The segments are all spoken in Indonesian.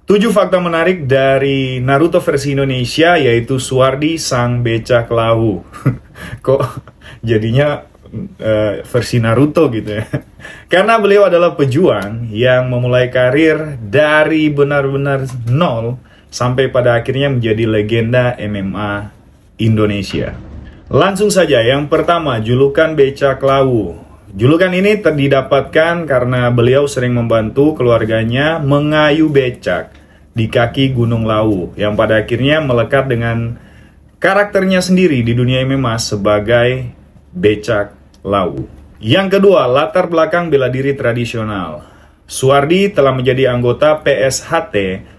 7 fakta menarik dari Naruto versi Indonesia, yaitu Suardi sang becak lawu. Kok jadinya versi Naruto gitu ya? Karena beliau adalah pejuang yang memulai karir dari benar-benar nol sampai pada akhirnya menjadi legenda MMA Indonesia. Langsung saja, yang pertama, julukan becak lawu. Julukan ini didapatkan karena beliau sering membantu keluarganya mengayuh becak di kaki Gunung Lawu, yang pada akhirnya melekat dengan karakternya sendiri di dunia MMA sebagai becak lawu. Yang kedua, latar belakang bela diri tradisional. Suardi telah menjadi anggota PSHT,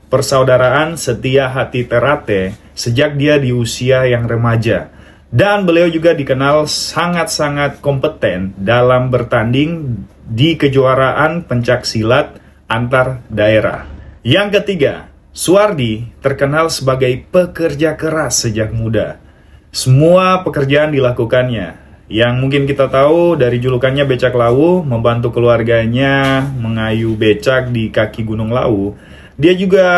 Persaudaraan Setia Hati Terate, sejak dia di usia yang remaja. Dan beliau juga dikenal sangat-sangat kompeten dalam bertanding di kejuaraan pencak silat antar daerah. Yang ketiga, Suardi terkenal sebagai pekerja keras sejak muda. Semua pekerjaan dilakukannya. Yang mungkin kita tahu dari julukannya becak lawu, membantu keluarganya mengayuh becak di kaki Gunung Lawu. Dia juga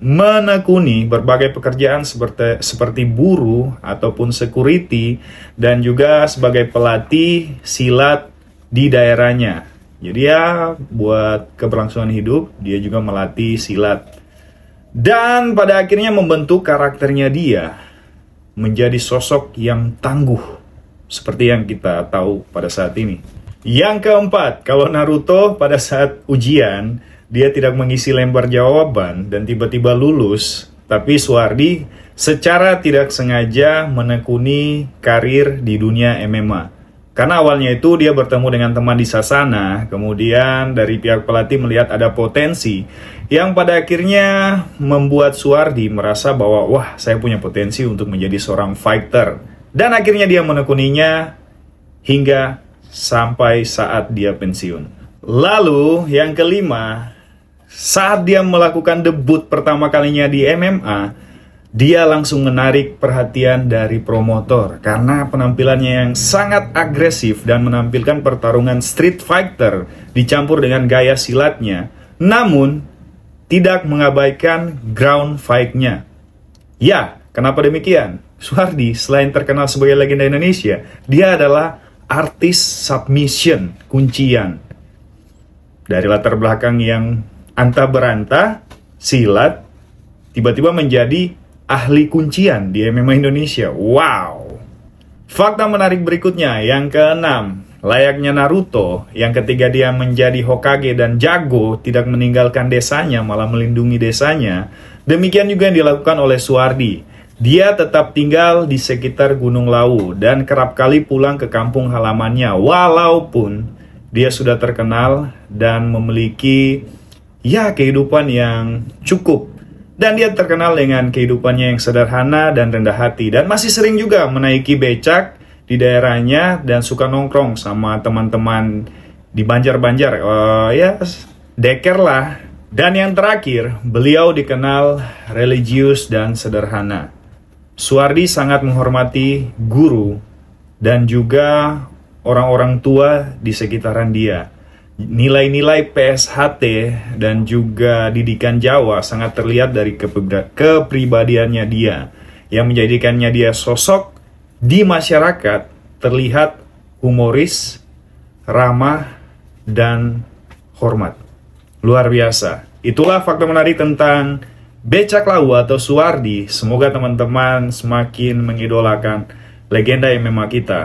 menekuni berbagai pekerjaan seperti buruh ataupun security, dan juga sebagai pelatih silat di daerahnya. Jadi ya, buat keberlangsungan hidup, dia juga melatih silat. Dan pada akhirnya membentuk karakternya dia menjadi sosok yang tangguh, seperti yang kita tahu pada saat ini. Yang keempat, kalau Naruto pada saat ujian, dia tidak mengisi lembar jawaban dan tiba-tiba lulus, tapi Suardi secara tidak sengaja menekuni karir di dunia MMA. Karena awalnya itu dia bertemu dengan teman di Sasana, kemudian dari pihak pelatih melihat ada potensi yang pada akhirnya membuat Suardi merasa bahwa wah, saya punya potensi untuk menjadi seorang fighter. Dan akhirnya dia menekuninya hingga sampai saat dia pensiun. Lalu yang kelima, saat dia melakukan debut pertama kalinya di MMA, dia langsung menarik perhatian dari promotor karena penampilannya yang sangat agresif dan menampilkan pertarungan street fighter dicampur dengan gaya silatnya, namun tidak mengabaikan ground fight-nya. Ya, kenapa demikian? Suardi selain terkenal sebagai legenda Indonesia, dia adalah artis submission, kuncian. Dari latar belakang yang anta beranta, silat, tiba-tiba menjadi ahli kuncian di MMA Indonesia. Wow! Fakta menarik berikutnya, yang keenam, layaknya Naruto, yang ketika dia menjadi Hokage dan jago, tidak meninggalkan desanya, malah melindungi desanya. Demikian juga yang dilakukan oleh Suardi. Dia tetap tinggal di sekitar Gunung Lawu dan kerap kali pulang ke kampung halamannya, walaupun dia sudah terkenal dan memiliki kehidupan yang cukup. Dan dia terkenal dengan kehidupannya yang sederhana dan rendah hati. Dan masih sering juga menaiki becak di daerahnya dan suka nongkrong sama teman-teman di Banjar-Banjar. Deker lah. Dan yang terakhir, beliau dikenal religius dan sederhana. Suardi sangat menghormati guru dan juga orang-orang tua di sekitaran dia. Nilai-nilai PSHT dan juga didikan Jawa sangat terlihat dari kepribadiannya dia, yang menjadikannya dia sosok di masyarakat terlihat humoris, ramah, dan hormat. Luar biasa. Itulah fakta menarik tentang becak lawu atau Suardi. Semoga teman-teman semakin mengidolakan legenda MMA kita.